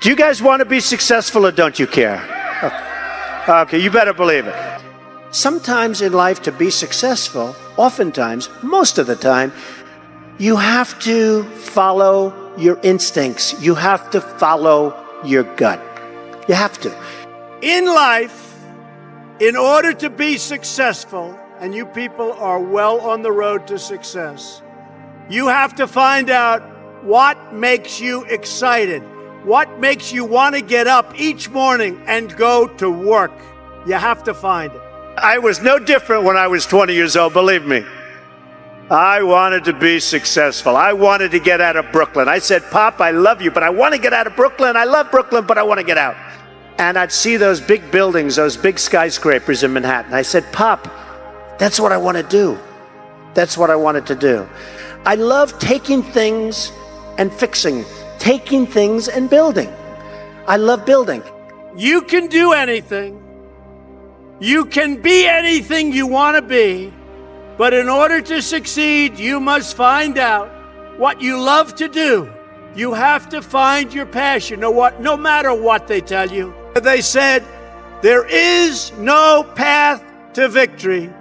Do you guys want to be successful or don't you care? Okay, you better believe it. Sometimes in life, to be successful, oftentimes, most of the time, you have to follow your instincts. You have to follow your gut. You have to. In life, in order to be successful, and you people are well on the road to success, you have to find out what makes you excited, what makes you want to get up each morning and go to work. You have to find it. I was no different when I was 20 years old, believe me. I wanted to be successful. I wanted to get out of Brooklyn. I said, Pop, I love you, but I want to get out of Brooklyn. I love Brooklyn, but I want to get out. And I'd see those big buildings, those big skyscrapers in Manhattan. I said, Pop, that's what I want to do. That's what I wanted to do. I love taking things and fixing, taking things and building. I love building. You can do anything. You can be anything you want to be. But in order to succeed, you must find out what you love to do. You have to find your passion, no matter what they tell you. They said, there is no path to victory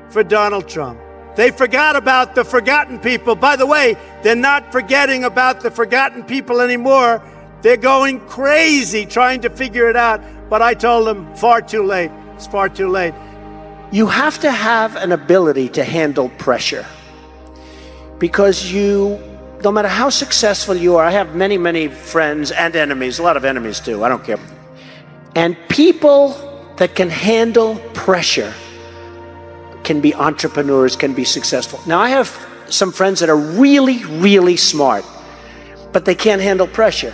for Donald Trump. They forgot about the forgotten people. By the way, they're not forgetting about the forgotten people anymore. They're going crazy trying to figure it out. But I told them, far too late. It's far too late. You have to have an ability to handle pressure, because no matter how successful you are, I have many, many friends and enemies, a lot of enemies too, I don't care. And people that can handle pressure can be entrepreneurs, can be successful. Now, I have some friends that are really, really smart, but they can't handle pressure.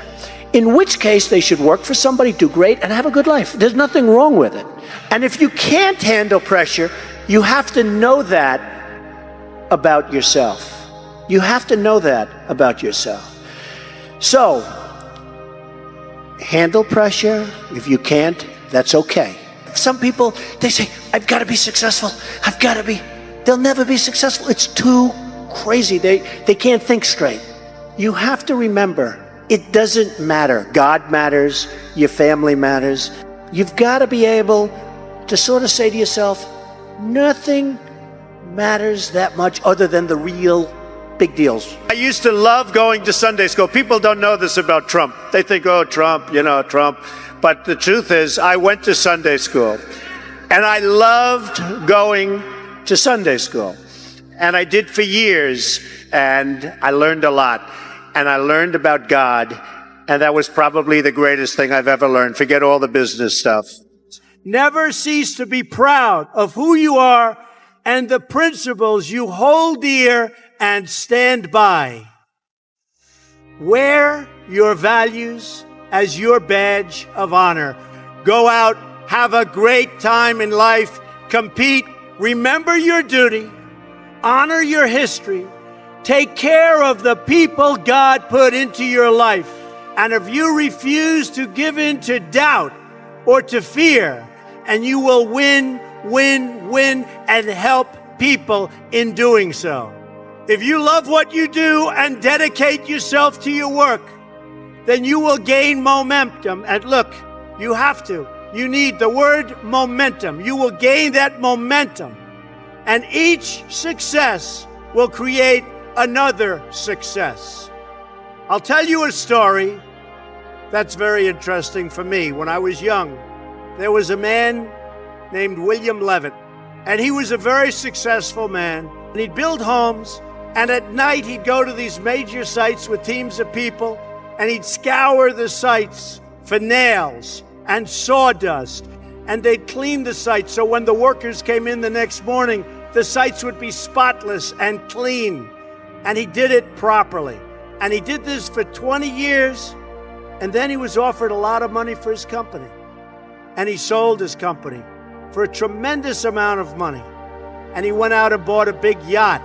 In which case, they should work for somebody, do great, and have a good life. There's nothing wrong with it. And if you can't handle pressure, you have to know that about yourself. You have to know that about yourself. So, handle pressure. If you can't, that's okay. Some people, they say, I've got to be successful. I've got to be. They'll never be successful. It's too crazy. They can't think straight. You have to remember, it doesn't matter. God matters. Your family matters. You've got to be able to sort of say to yourself, nothing matters that much other than the real big deals. I used to love going to Sunday school. People don't know this about Trump. They think, oh, Trump. But the truth is, I went to Sunday school, and I loved going to Sunday school. And I did for years, and I learned a lot. And I learned about God, and that was probably the greatest thing I've ever learned. Forget all the business stuff. Never cease to be proud of who you are and the principles you hold dear and stand by. Wear your values as your badge of honor. Go out, have a great time in life, compete, remember your duty, honor your history, take care of the people God put into your life. And if you refuse to give in to doubt or to fear, and you will win, and help people in doing so. If you love what you do and dedicate yourself to your work, then you will gain momentum. And look, you have to. You need the word momentum. You will gain that momentum. And each success will create another success. I'll tell you a story that's very interesting for me. When I was young, there was a man named William Levitt, and he was a very successful man. And he'd build homes, and at night he'd go to these major sites with teams of people, and he'd scour the sites for nails and sawdust, and they'd clean the sites so when the workers came in the next morning, the sites would be spotless and clean. And he did it properly. And he did this for 20 years, and then he was offered a lot of money for his company. And he sold his company for a tremendous amount of money. And he went out and bought a big yacht.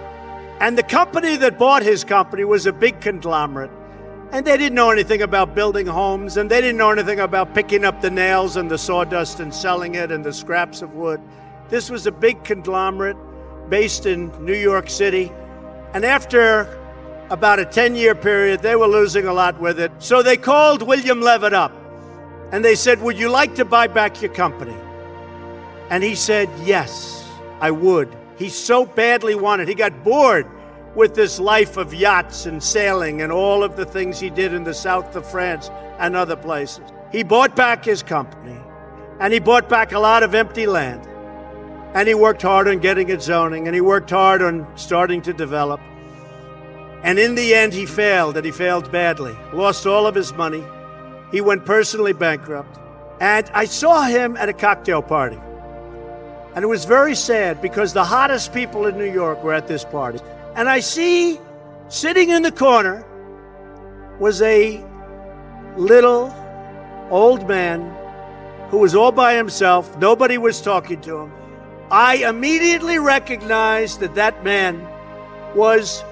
And the company that bought his company was a big conglomerate. And they didn't know anything about building homes, and they didn't know anything about picking up the nails and the sawdust and selling it and the scraps of wood. This was a big conglomerate based in New York City. And after about a 10-year period. They were losing a lot with it. So they called William Levitt up and they said, would you like to buy back your company? And he said, yes, I would. He so badly wanted. He got bored with this life of yachts and sailing and all of the things he did in the south of France and other places. He bought back his company, and he bought back a lot of empty land. And he worked hard on getting it zoning, and he worked hard on starting to develop. And in the end, he failed, and he failed badly. Lost all of his money. He went personally bankrupt. And I saw him at a cocktail party. And it was very sad because the hottest people in New York were at this party. And I see, sitting in the corner, was a little old man who was all by himself. Nobody was talking to him. I immediately recognized that that man was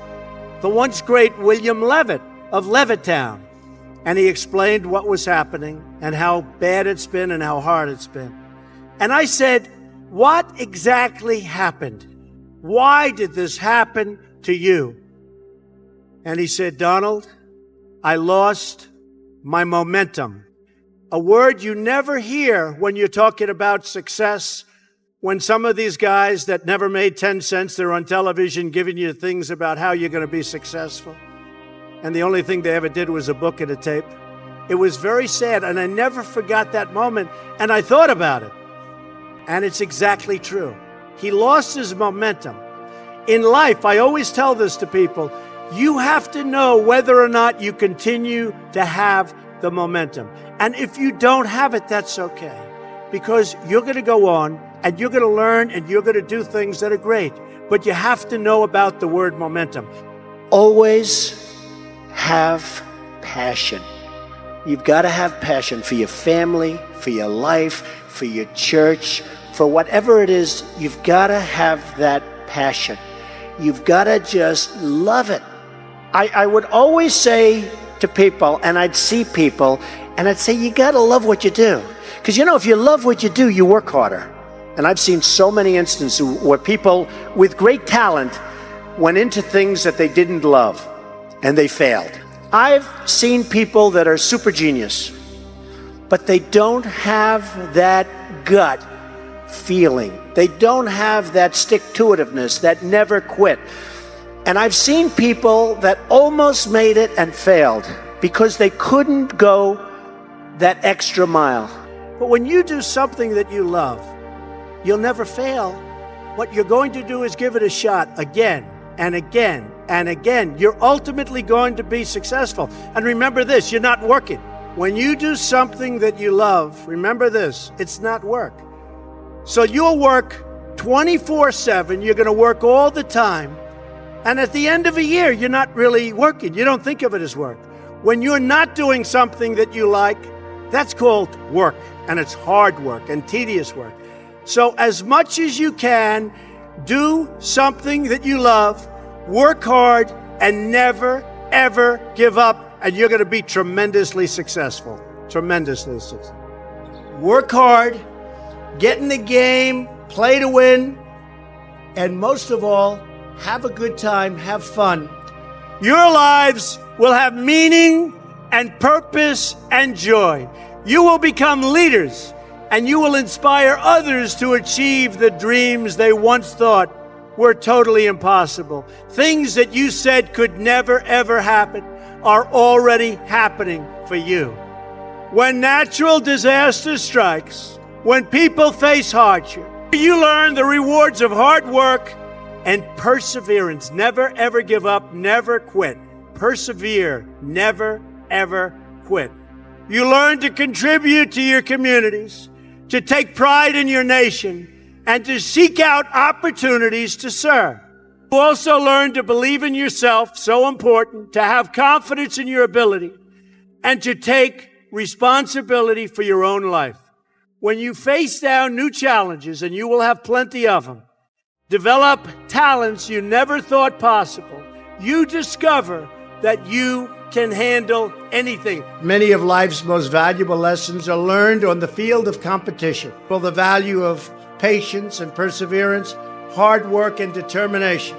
the once great William Levitt of Levittown. And he explained what was happening and how bad it's been and how hard it's been. And I said, what exactly happened? Why did this happen to you? And he said, Donald, I lost my momentum. A word you never hear when you're talking about success. When some of these guys that never made 10 cents, they're on television giving you things about how you're going to be successful. And the only thing they ever did was a book and a tape. It was very sad, and I never forgot that moment. And I thought about it. And it's exactly true. He lost his momentum. In life, I always tell this to people, you have to know whether or not you continue to have the momentum. And if you don't have it, that's okay. Because you're going to go on, and you're going to learn, and you're going to do things that are great. But you have to know about the word momentum. Always have passion. You've got to have passion for your family, for your life, for your church, for whatever it is. You've got to have that passion. You've got to just love it. I would always say to people, and I'd see people, and I'd say, you got to love what you do. Because, you know, if you love what you do, you work harder. And I've seen so many instances where people with great talent went into things that they didn't love, and they failed. I've seen people that are super genius, but they don't have that gut feeling. They don't have that stick-to-itiveness, that never quit. And I've seen people that almost made it and failed because they couldn't go that extra mile. But when you do something that you love, you'll never fail. What you're going to do is give it a shot again and again and again. You're ultimately going to be successful. And remember this, you're not working. When you do something that you love, remember this, it's not work. So you'll work 24/7, you're going to work all the time. And at the end of a year, you're not really working. You don't think of it as work. When you're not doing something that you like, that's called work. And it's hard work and tedious work. So as much as you can, do something that you love, work hard, and never, ever give up. And you're going to be tremendously successful. Tremendously successful. Work hard, get in the game, play to win, and most of all, have a good time, have fun. Your lives will have meaning and purpose and joy. You will become leaders, and you will inspire others to achieve the dreams they once thought were totally impossible. Things that you said could never, ever happen are already happening for you. When natural disaster strikes, when people face hardship, you learn the rewards of hard work and perseverance. Never, ever give up, never quit. Persevere, never, ever quit. You learn to contribute to your communities, to take pride in your nation, and to seek out opportunities to serve. You also learn to believe in yourself, so important, to have confidence in your ability, and to take responsibility for your own life. When you face down new challenges, and you will have plenty of them, develop talents you never thought possible. You discover that you can handle anything. Many of life's most valuable lessons are learned on the field of competition. Well, the value of patience and perseverance, hard work and determination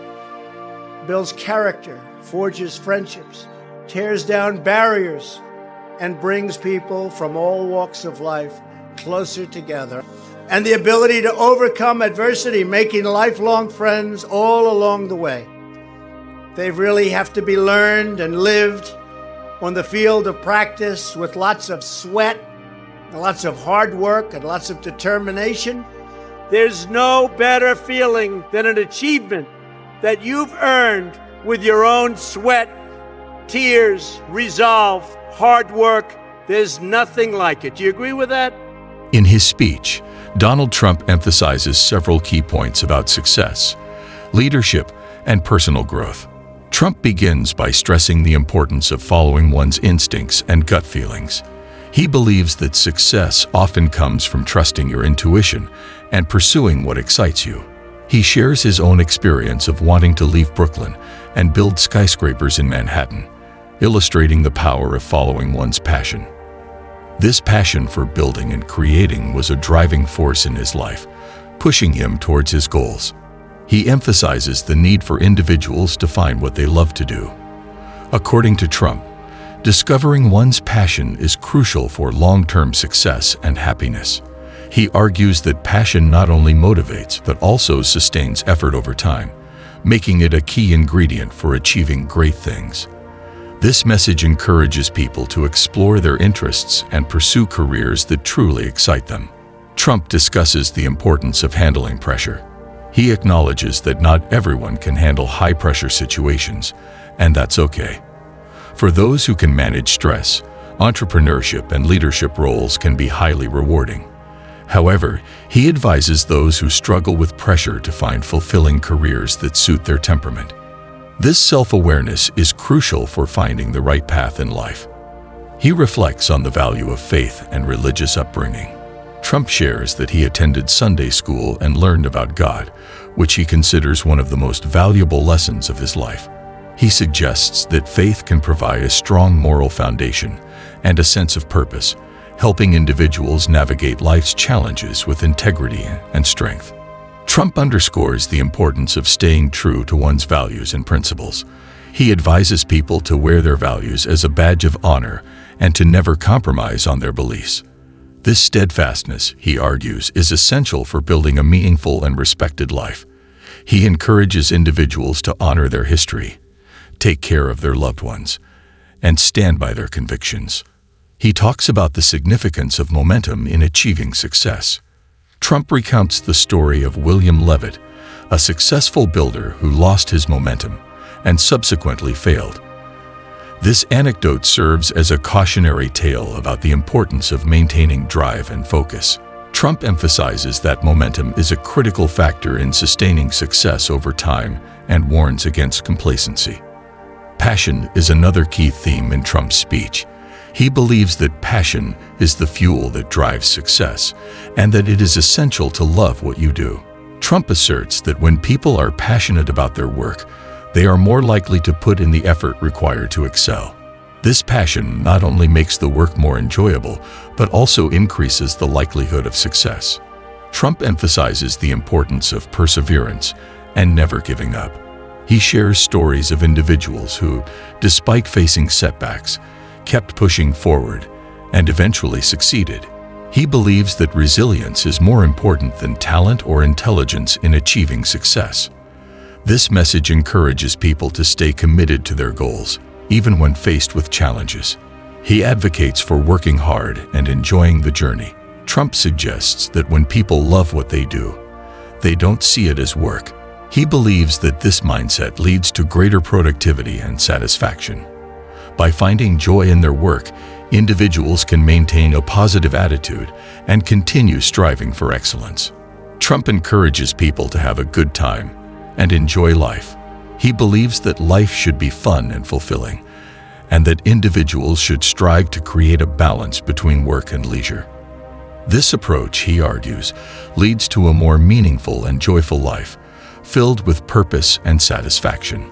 builds character, forges friendships, tears down barriers, and brings people from all walks of life closer together. And the ability to overcome adversity, making lifelong friends all along the way. They really have to be learned and lived on the field of practice with lots of sweat, and lots of hard work, and lots of determination. There's no better feeling than an achievement that you've earned with your own sweat, tears, resolve, hard work. There's nothing like it. Do you agree with that? In his speech, Donald Trump emphasizes several key points about success, leadership, and personal growth. Trump begins by stressing the importance of following one's instincts and gut feelings. He believes that success often comes from trusting your intuition and pursuing what excites you. He shares his own experience of wanting to leave Brooklyn and build skyscrapers in Manhattan, illustrating the power of following one's passion. This passion for building and creating was a driving force in his life, pushing him towards his goals. He emphasizes the need for individuals to find what they love to do. According to Trump, discovering one's passion is crucial for long-term success and happiness. He argues that passion not only motivates but also sustains effort over time, making it a key ingredient for achieving great things. This message encourages people to explore their interests and pursue careers that truly excite them. Trump discusses the importance of handling pressure. He acknowledges that not everyone can handle high-pressure situations, and that's okay. For those who can manage stress, entrepreneurship and leadership roles can be highly rewarding. However, he advises those who struggle with pressure to find fulfilling careers that suit their temperament. This self-awareness is crucial for finding the right path in life. He reflects on the value of faith and religious upbringing. Trump shares that he attended Sunday school and learned about God, which he considers one of the most valuable lessons of his life. He suggests that faith can provide a strong moral foundation and a sense of purpose, helping individuals navigate life's challenges with integrity and strength. Trump underscores the importance of staying true to one's values and principles. He advises people to wear their values as a badge of honor and to never compromise on their beliefs. This steadfastness, he argues, is essential for building a meaningful and respected life. He encourages individuals to honor their history, take care of their loved ones, and stand by their convictions. He talks about the significance of momentum in achieving success. Trump recounts the story of William Levitt, a successful builder who lost his momentum and subsequently failed. This anecdote serves as a cautionary tale about the importance of maintaining drive and focus. Trump emphasizes that momentum is a critical factor in sustaining success over time and warns against complacency. Passion is another key theme in Trump's speech. He believes that passion is the fuel that drives success and that it is essential to love what you do. Trump asserts that when people are passionate about their work, they are more likely to put in the effort required to excel. This passion not only makes the work more enjoyable, but also increases the likelihood of success. Trump emphasizes the importance of perseverance and never giving up. He shares stories of individuals who, despite facing setbacks, kept pushing forward and eventually succeeded. He believes that resilience is more important than talent or intelligence in achieving success. This message encourages people to stay committed to their goals, even when faced with challenges. He advocates for working hard and enjoying the journey. Trump suggests that when people love what they do, they don't see it as work. He believes that this mindset leads to greater productivity and satisfaction. By finding joy in their work, individuals can maintain a positive attitude and continue striving for excellence. Trump encourages people to have a good time and enjoy life. He believes that life should be fun and fulfilling, and that individuals should strive to create a balance between work and leisure. This approach, he argues, leads to a more meaningful and joyful life, filled with purpose and satisfaction.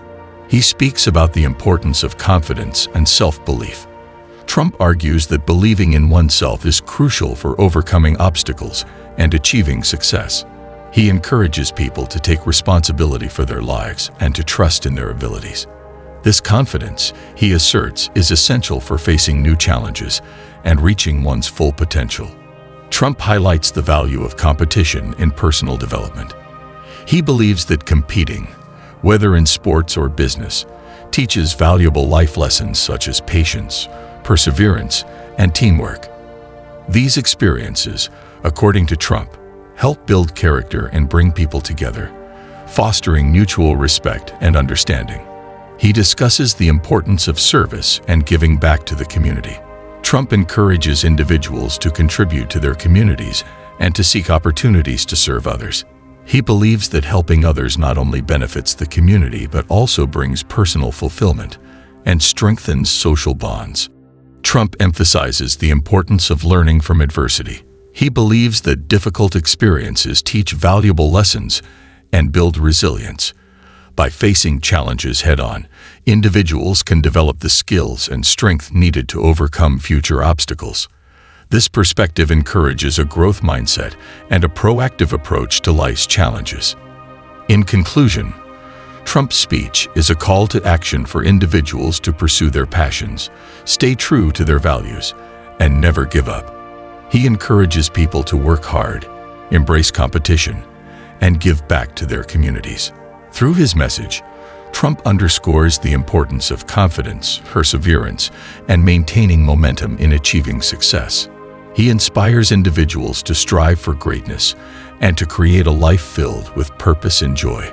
He speaks about the importance of confidence and self-belief. Trump argues that believing in oneself is crucial for overcoming obstacles and achieving success. He encourages people to take responsibility for their lives and to trust in their abilities. This confidence, he asserts, is essential for facing new challenges and reaching one's full potential. Trump highlights the value of competition in personal development. He believes that competing, whether in sports or business, teaches valuable life lessons such as patience, perseverance, and teamwork. These experiences, according to Trump, help build character and bring people together, fostering mutual respect and understanding. He discusses the importance of service and giving back to the community. Trump encourages individuals to contribute to their communities and to seek opportunities to serve others. He believes that helping others not only benefits the community but also brings personal fulfillment and strengthens social bonds. Trump emphasizes the importance of learning from adversity. He believes that difficult experiences teach valuable lessons and build resilience. By facing challenges head-on, individuals can develop the skills and strength needed to overcome future obstacles. This perspective encourages a growth mindset and a proactive approach to life's challenges. In conclusion, Trump's speech is a call to action for individuals to pursue their passions, stay true to their values, and never give up. He encourages people to work hard, embrace competition, and give back to their communities. Through his message, Trump underscores the importance of confidence, perseverance, and maintaining momentum in achieving success. He inspires individuals to strive for greatness and to create a life filled with purpose and joy.